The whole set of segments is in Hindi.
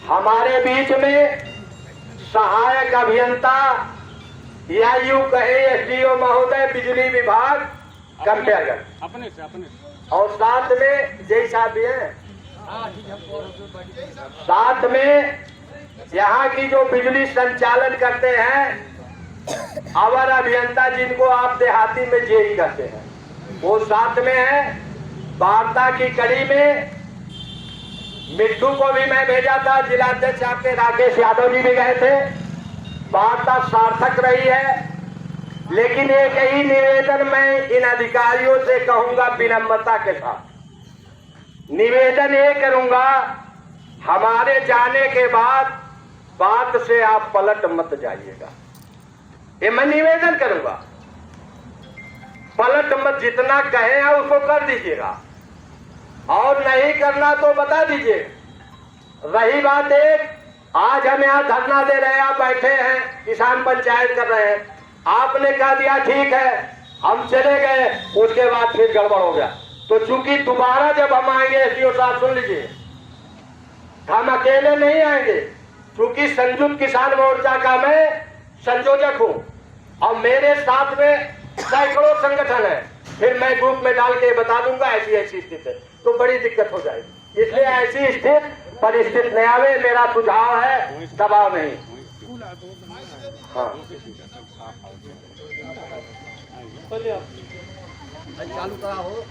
हमारे बीच में सहायक अभियंता या यूं कहे एसडीओ महोदय बिजली विभाग कंपेयरगंज अपने से और साथ में जय साहब भी हैं, साथ में यहाँ की जो बिजली संचालन करते हैं अवर अभियंता जिनको आप देहाती में जेई कहते हैं वो साथ में है। वार्ता की कड़ी में मिट्टू को भी मैं भेजा था, जिलाध्यक्ष आपके राकेश यादव जी भी गए थे। वार्ता सार्थक रही है, लेकिन एक ही निवेदन मैं इन अधिकारियों से कहूंगा विनम्रता के साथ। निवेदन ये करूंगा, हमारे जाने के बाद बात से आप पलट मत जाइएगा, ये मैं निवेदन करूंगा। पलट मत, जितना कहे हैं उसको कर दीजिएगा और नहीं करना तो बता दीजिए। रही बात एक, आज हम यहाँ धरना दे रहे हैं, आप बैठे हैं, किसान पंचायत कर रहे हैं, आपने कह दिया ठीक है, हम चले गए, उसके बाद फिर गड़बड़ हो गया। तो चूंकि दोबारा जब हम आएंगे एसडीओ साहब सुन लीजिए, हम अकेले नहीं आएंगे, क्योंकि संयुक्त किसान मोर्चा का मैं संयोजक हूं और मेरे साथ में सैकड़ों संगठन है। फिर मैं ग्रुप में डाल के बता दूंगा ऐसी ऐसी स्थिति है, तो बड़ी दिक्कत हो जाएगी। इसलिए ऐसी स्थिति परिस्थिति नहीं आवे, मेरा सुझाव है, दबाव नहीं। हाँ चालू करा हो,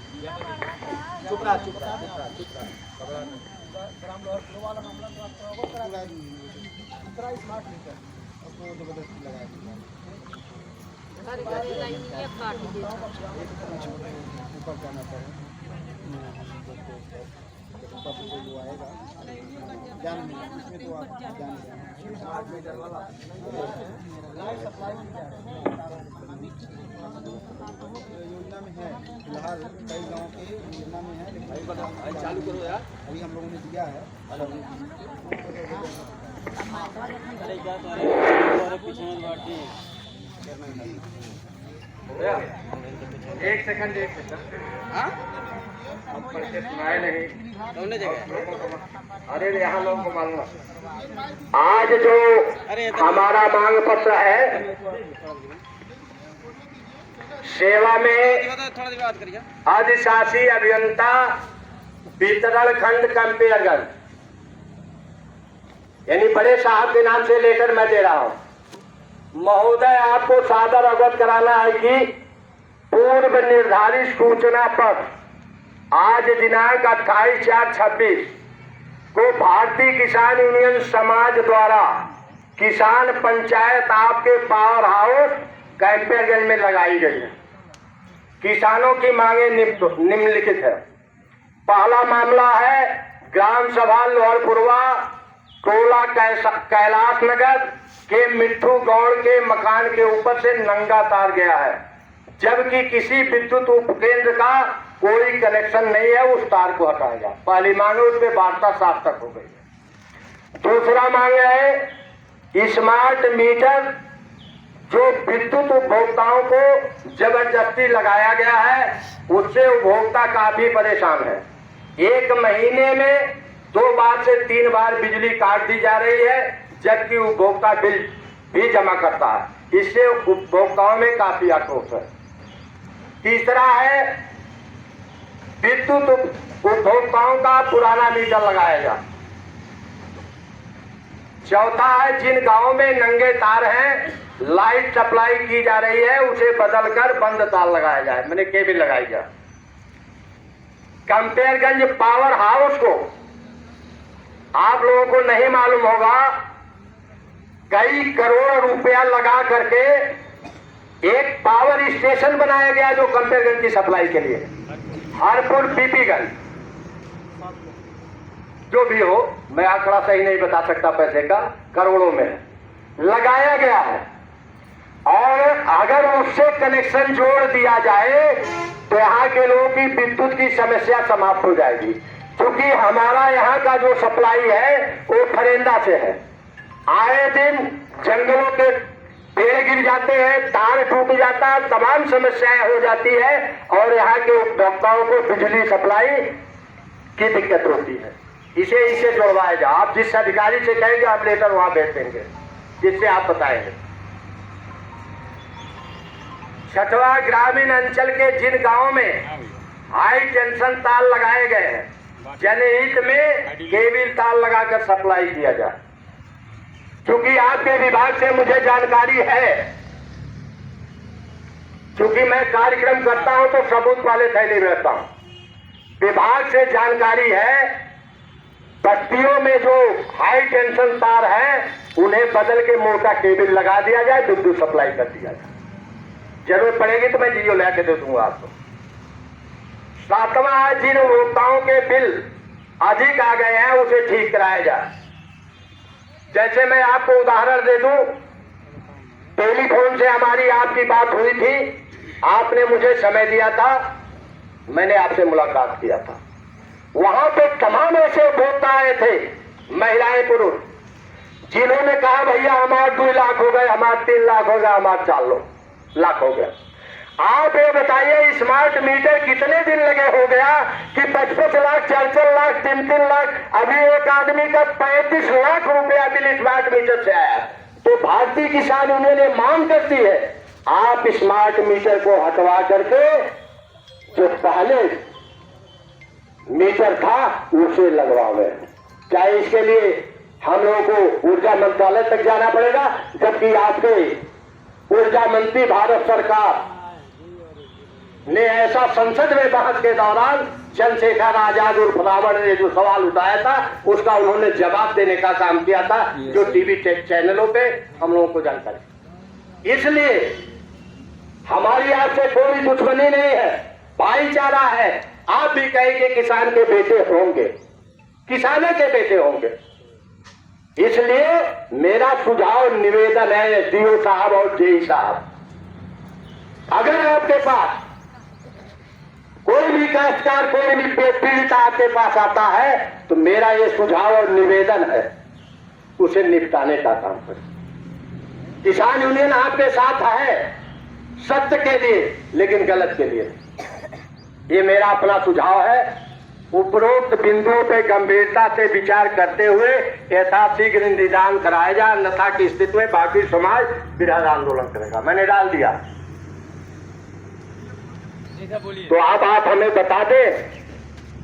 चुप रहा ऊपर जाना पड़े जो आएगा जान इसमें तो आप जान स्मार्ट मीटर वाला लाइट सप्लाई योजना में है। फिलहाल कई गाँव के योजना में है, लेकिन चालू करो यार, अभी हम लोगों ने दिया है। एक सेकंड सुनाए नहीं अरे यहाँ लोगों को मालूम। आज जो हमारा मांग पत्र है, सेवा में अधिशासी अभियंता वितरण खंड कंपेयरगंज, यानी बड़े साहब के नाम से लेकर मैं दे रहा हूं। महोदय, आपको सादर अवगत कराना है कि पूर्व निर्धारित सूचना पर आज दिनांक 28/4/26 को भारतीय किसान यूनियन समाज द्वारा किसान पंचायत आपके पावर हाउस कंपेयरगंज में लगाई गई है। किसानों की मांगे निम्नलिखित है। पहला मामला है ग्राम सभा लोहरपुरवा टोला कैलाश नगर के मिट्ठू गौड़ के मकान के ऊपर से नंगा तार गया है, जबकि किसी विद्युत उपकेंद्र का कोई कनेक्शन नहीं है, उस तार को हटाएगा। पहली मांग है, उसमें वार्ता सार्थक हो गई। दूसरा मांग है स्मार्ट मीटर जो विद्युत उपभोक्ताओं को जबरदस्ती लगाया गया है, उससे उपभोक्ता काफी परेशान है। एक महीने में 2 बार से 3 बार बिजली काट दी जा रही है, जबकि उपभोक्ता बिल भी जमा करता है। इससे उपभोक्ताओं में काफी आक्रोश है। तीसरा है विद्युत उपभोक्ताओं का पुराना मीटर लगाया जाए। चौथा है जिन गांवों में नंगे तार हैं, लाइट सप्लाई की जा रही है, उसे बदलकर बंद तार लगाया जाए, मैंने केबल लगाई जाए। कंपेयरगंज पावर हाउस को आप लोगों को नहीं मालूम होगा, कई करोड़ रुपया लगा करके एक पावर स्टेशन बनाया गया जो कंपेयरगंज की सप्लाई के लिए, हरपुर बीपीगंज, जो भी हो, मैं आंकड़ा सही नहीं बता सकता पैसे का, करोड़ों में लगाया गया है। और अगर उससे कनेक्शन जोड़ दिया जाए तो यहाँ के लोगों की विद्युत की समस्या समाप्त हो जाएगी। क्योंकि हमारा यहाँ का जो सप्लाई है वो फरेंदा से है, आए दिन जंगलों के पेड़ गिर जाते हैं, तार टूट जाता है, तमाम समस्याएं हो जाती है और यहाँ के उपभोक्ताओं को बिजली सप्लाई की दिक्कत होती है। इसे जुड़वाया जाए। आप जिस अधिकारी से कहेंगे आप लेटर वहां भेज देंगे, जिससे आप बताएंगे। छठवा, ग्रामीण अंचल के जिन गांवों में हाई टेंशन तार लगाए गए हैं, जनहित में केबल तार लगाकर सप्लाई किया जाए। क्योंकि आपके विभाग से मुझे जानकारी है, क्योंकि मैं कार्यक्रम करता हूं तो सबूत वाले थैली में रहता हूं। विभाग से जानकारी है, बस्तियों में जो हाई टेंशन तार है उन्हें बदल के मोटा केबल लगा दिया जाए, विद्युत सप्लाई कर दिया जाए। जरूरत पड़ेगी तो मैं जियो लेके दे दूंगा आपको। सातवां, जिन उपभोक्ताओं के बिल अधिक आ गए हैं उसे ठीक कराया जाए। जैसे मैं आपको उदाहरण दे दूं, टेलीफोन से हमारी आपकी बात हुई थी, आपने मुझे समय दिया था, मैंने आपसे मुलाकात किया था। वहां पे तमाम ऐसे उपभोक्ता आए थे, महिलाएं पुरुष, जिन्होंने कहा भैया हमारे 2 लाख हो गए, हमारे 3 लाख हो गए, हमारे 4 लाख हो गया। आप ये बताइए स्मार्ट मीटर कितने दिन लगे हो गया कि 25 लाख, 4 लाख, 3 लाख, अभी एक आदमी का 35 लाख रुपया बिल स्मार्ट मीटर से आया। तो भारतीय किसान यूनियन ने मांग करती है आप स्मार्ट मीटर को हटवा करके जो पहले मीटर था उसे लगवावे। चाहे इसके लिए हम लोगों को ऊर्जा मंत्रालय तक जाना पड़ेगा, जबकि आपके ऊर्जा मंत्री भारत सरकार ने ऐसा संसद में बहस के दौरान चंद्रशेखर आजाद उर्फ रावण ने जो सवाल उठाया था उसका उन्होंने जवाब देने का काम किया था, जो टीवी चैनलों पे हम लोगों को जानकारी। इसलिए हमारी आपसे कोई दुश्मनी नहीं है, भाईचारा है। आप भी कहेंगे किसान के बेटे होंगे, किसानों के बेटे होंगे। इसलिए मेरा सुझाव निवेदन है एसडीओ साहब और जेई साहब, अगर आपके पास कोई भी काश्तकार, कोई भी पीड़ित आपके पास आता है तो मेरा ये सुझाव और निवेदन है उसे निपटाने का काम करें। किसान यूनियन आपके साथ है सत्य के लिए, लेकिन गलत के लिए। ये मेरा अपना सुझाव है। उपरोक्त बिंदुओं पर गंभीरता से विचार करते हुए यथाशीघ्र निदान कराया जाए, अन्यथा की स्थिति में बाकी समाज विरोध आंदोलन करेगा। मैंने डाल दिया, तो अब आप हमें बता दें,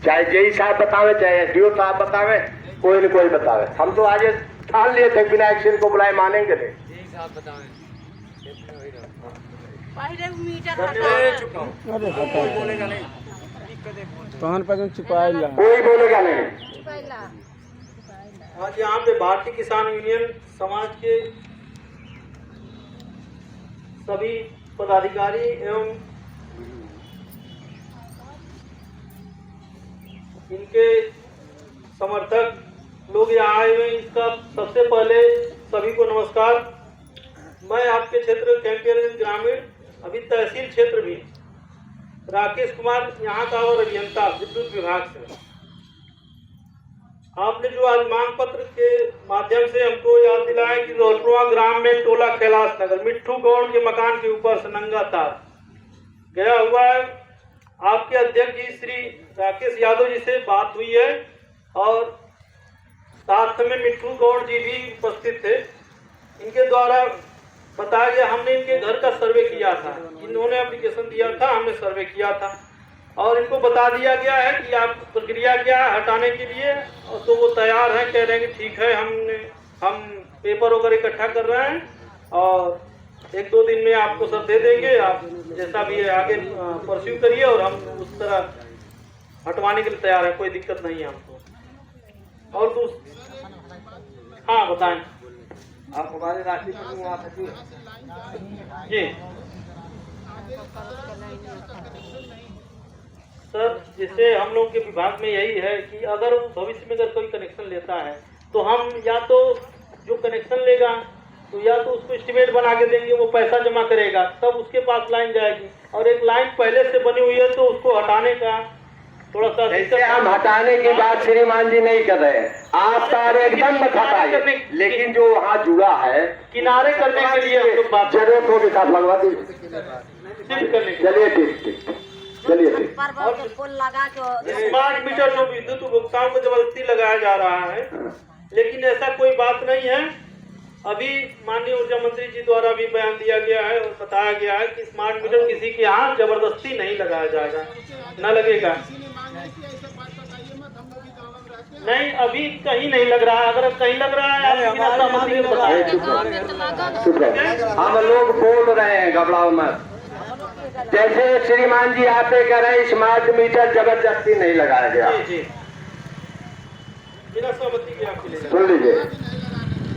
चाहे जेई साहब बतावे, चाहे एसडीओ साहब बतावे, कोई न कोई बतावे। हम तो आज ठान लिए थे बिना एक्शन को बुलाए मानेंगे नहीं। कोई बोलेगा नहीं। आज यहाँ पे भारतीय किसान यूनियन समाज के सभी पदाधिकारी एवं इनके समर्थक लोग यहाँ आए हुए, इसका सबसे पहले सभी को नमस्कार। मैं आपके क्षेत्र कैंपियर ग्रामीण, अभी तहसील क्षेत्र भी राकेश कुमार यहाँ का और अभियंता विद्युत विभाग से। आपने जो आज मांग पत्र के माध्यम से हमको याद दिलाया कि रोहटवा ग्राम में टोला कैलाश नगर मिट्ठू गौड़ के मकान के ऊपर से नंगा तार गया हुआ है। आपके अध्यक्ष जी श्री राकेश यादव जी से बात हुई है और साथ में मिट्ठू गौड़ जी भी उपस्थित थे। इनके द्वारा बताया गया, हमने इनके घर का सर्वे किया था, इन्होंने एप्लीकेशन दिया था, हमने सर्वे किया था और इनको बता दिया गया है कि आप प्रक्रिया क्या है हटाने के लिए, और तो वो तैयार हैं, कह रहे हैं कि ठीक है, हम पेपर वगैरह इकट्ठा कर रहे हैं और 1-2 दिन में आपको सब दे देंगे, आप जैसा भी है आगे परस्यू करिए और हम उस तरह हटवाने के लिए तैयार है, कोई दिक्कत नहीं है हमको। और तो हाँ बताएं, आप हमारे राष्ट्रीय सचिव जी सर, जैसे हम लोग के विभाग में यही है कि अगर भविष्य में अगर कोई कनेक्शन लेता है तो हम या तो जो कनेक्शन लेगा तो या तो उसको एस्टिमेट बना के देंगे, वो पैसा जमा करेगा, तब उसके पास लाइन जाएगी, और एक लाइन पहले से बनी हुई है तो उसको हटाने का थोड़ा सा जैसे हम हटाने की बात श्रीमान जी नहीं कर रहे हैं, आप तार एकदम मत हटाइए, लेकिन जो वहाँ जुड़ा है किनारे करने के लिए हम लोग बात जरूरत होगी साथ लगवा दीजिए। शिफ्ट करने के लिए। चलिए ठीक ठीक। चलिए ठीक। पर के पुल लगा के स्मार्ट मीटर जो विद्युत उपभोक्ताओं को जबरदस्ती लगाया जा रहा है, लेकिन ऐसा कोई बात नहीं है। अभी माननीय ऊर्जा मंत्री जी द्वारा भी बयान दिया गया है और बताया गया है कि स्मार्ट मीटर किसी के यहाँ जबरदस्ती नहीं लगाया जाएगा, न लगेगा। नहीं, अभी कहीं नहीं लग रहा है। अगर कहीं लग रहा है आप बिना सहमति के बताएं। चुप रहो। हम लोग बोल रहे हैं, घबराओ मत। जैसे श्रीमान जी आप कह रहे हैं स्मार्ट मीटर जबरदस्ती नहीं लगाया गया। जी जी, बिना सहमति के आपके लिए सुन लीजिए,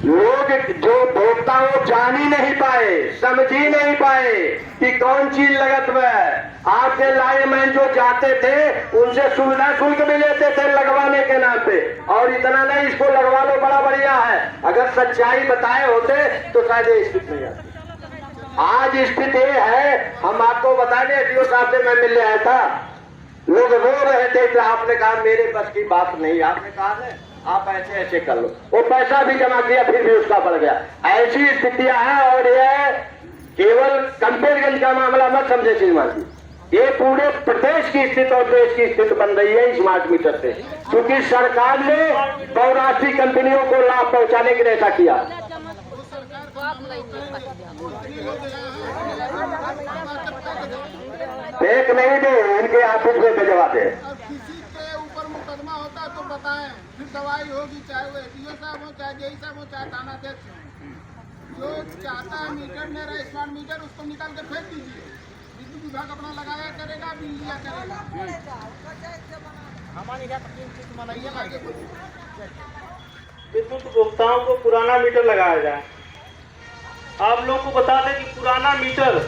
लोग जो भोक्ता वो जान ही नहीं पाए, समझ ही नहीं पाए कि कौन चीज लगत में। आपके लाइनमैन जो जाते थे उनसे सुविधा शुल्क भी लेते थे लगवाने के नाम पे, और इतना नहीं इसको लगवा लो बड़ा बढ़िया है। अगर सच्चाई बताए होते तो शायद ये स्थिति नहीं आती। आज स्थिति ये है, हम आपको बताने DO साहब से मैं मिलने आया था, लोग रो रहे थे कि आपने कहा मेरे बस की बात नहीं। आपने कहा है आप ऐसे ऐसे कर लो, वो पैसा भी जमा किया फिर भी उसका बढ़ गया। ऐसी स्थितियां हैं, और ये केवल कंपेरगंज का मामला मत समझे श्रीमान जी, ये पूरे प्रदेश की स्थिति और देश की स्थिति बन रही है स्मार्ट मीटर से, क्योंकि सरकार ने बहुराष्ट्रीय कंपनियों को लाभ पहुंचाने के लिए ऐसा किया। फेक नहीं दे, इनके ऑफिस में भिजवा दे। किसी के ऊपर मुकदमा होता है तो बताएं, फिर दवाई होगी, चाहे वो DO साहब हो, चाहे DI साहब हो, चाहे थानाध्यक्ष हो। जो चाहता है मीटर नहीं रहा स्मार्ट मीटर, उसको निकाल के फेंक दीजिए। विद्युत विभाग अपना लगाया करेगा, बिल दिया करेगा। हमारी विद्युत उपभोक्ताओं को पुराना मीटर लगाया जाए। आप लोग को बता दें कि पुराना मीटर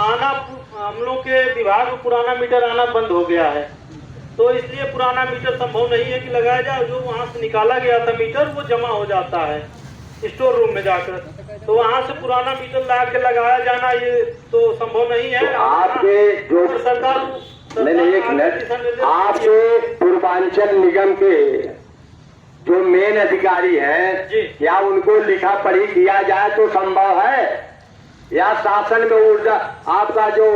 आना, हम लोग के विभाग में पुराना मीटर आना बंद हो गया है, तो इसलिए पुराना मीटर संभव नहीं है कि लगाया जाए। जो वहाँ से निकाला गया था मीटर वो जमा हो जाता है स्टोर रूम में जाकर, तो वहाँ से पुराना मीटर ला के लगाया जाना ये तो संभव नहीं है। तो आपके जो सरकार नहीं, एक मिनट, आपके पूर्वांचल निगम के जो मेन अधिकारी हैं, क्या उनको लिखा पढ़ी किया जाए तो संभव है, या शासन में ऊर्जा आपका जो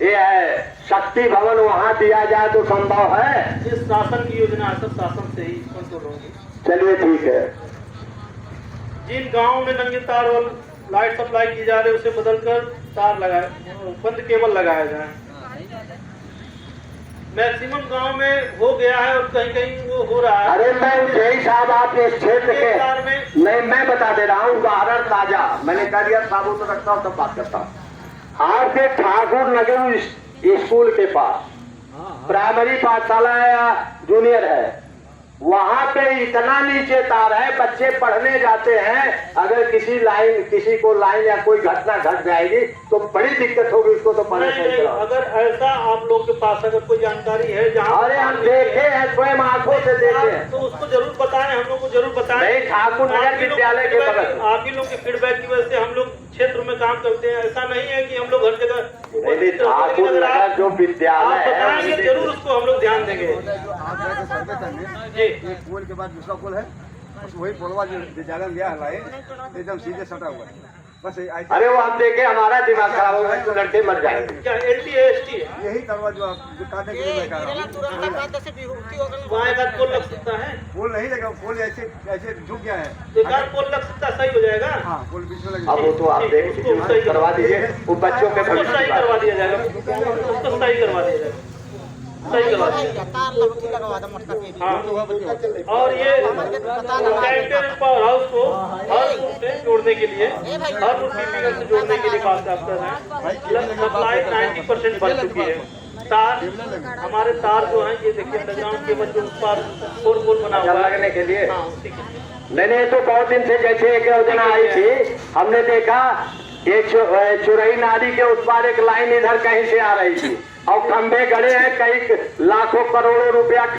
ये है शक्ति भवन वहाँ दिया जाए तो संभव है? जिस शासन की योजना है सब शासन से ही कंट्रोल होगी। चलिए ठीक है। जिन गाँव में नंगे तार और लाइट सप्लाई की जा रही है उसे बदलकर तार लगाए, बंद केबल लगाया जाए। मैक्सिमम गांव में हो गया है और कहीं कहीं वो हो रहा है। अरे मैं जय साहब आपके इस क्षेत्र के नहीं, मैं बता दे रहा हूँ उदाहरण ताजा, मैंने कह दिया साबुत रखता हूँ तब बात करता हूँ। आपके ठाकुर नगर स्कूल के पास प्राइमरी पाठशाला या जूनियर है, वहाँ पे इतना नीचे तार है, बच्चे पढ़ने जाते हैं, अगर किसी को लाइन या कोई घटना घट जाएगी तो बड़ी दिक्कत होगी, उसको तो नहीं, अगर ऐसा आप लोग के पास अगर कोई जानकारी है जहाँ, अरे हम देखे हैं, स्वयं आंखों से देखे हैं, तो उसको जरूर बताएं, हम लोग को जरूर बताएं। नहीं, ठाकुर नगर विद्यालय के बगल आप ही लोग के फीडबैक की वजह से हम लोग क्षेत्र में काम करते हैं। ऐसा नहीं है कि हम लोग हर जगह ठाकुर नगर जो विद्यालय बताएंगे जरूर, उसको हम लोग ध्यान देंगे। जी, एक पोल के बाद दूसरा पोल है, बस वही पोलवा जो विद्यालय में गया है एकदम सीधे सटा हुआ है, बस ऐसे। अरे वो हम देखे हमारा दिमाग खराब हो गया, तो लड़के मर जाएंगे। क्या LT है ST है? यही करवा जो आप जो काटे के लिए लगा वहाँ एक आध पोल लग सकता है, पोल नहीं लगा, पोल ऐसे ऐसे झुक गया है। एक आध पोल लग सकता है, सही हो जाएगा। हाँ, पोल बीच में लगा। अब वो तो आप देख लीजिए, करवा दीजिए, वो बच्चों के उसको सही करवा दिया जाएगा, उसको सही करवा दिया जाएगा, सही करवा दिया जाएगा। हाँ, और ये कैंपेन पावर हाउस को हर रूट से जोड़ने के लिए, हर रूट से जोड़ने के लिए बात करते हैं। सप्लाई 90% बन चुकी है। तार, हमारे तार जो हैं ये देखिए अंडरग्राउंड केबल जो उस पर 4 पोल बना हुआ है लगने के लिए। हाँ, उसी के लिए। मैंने तो बहुत दिन से जैसे एक योजना आई थी, हमने देखा एक चुरई नाली के उस पार एक लाइन इधर कहीं से आ रही थी, और खंभे गड़े हैं, कई लाखों करोड़ों रुपया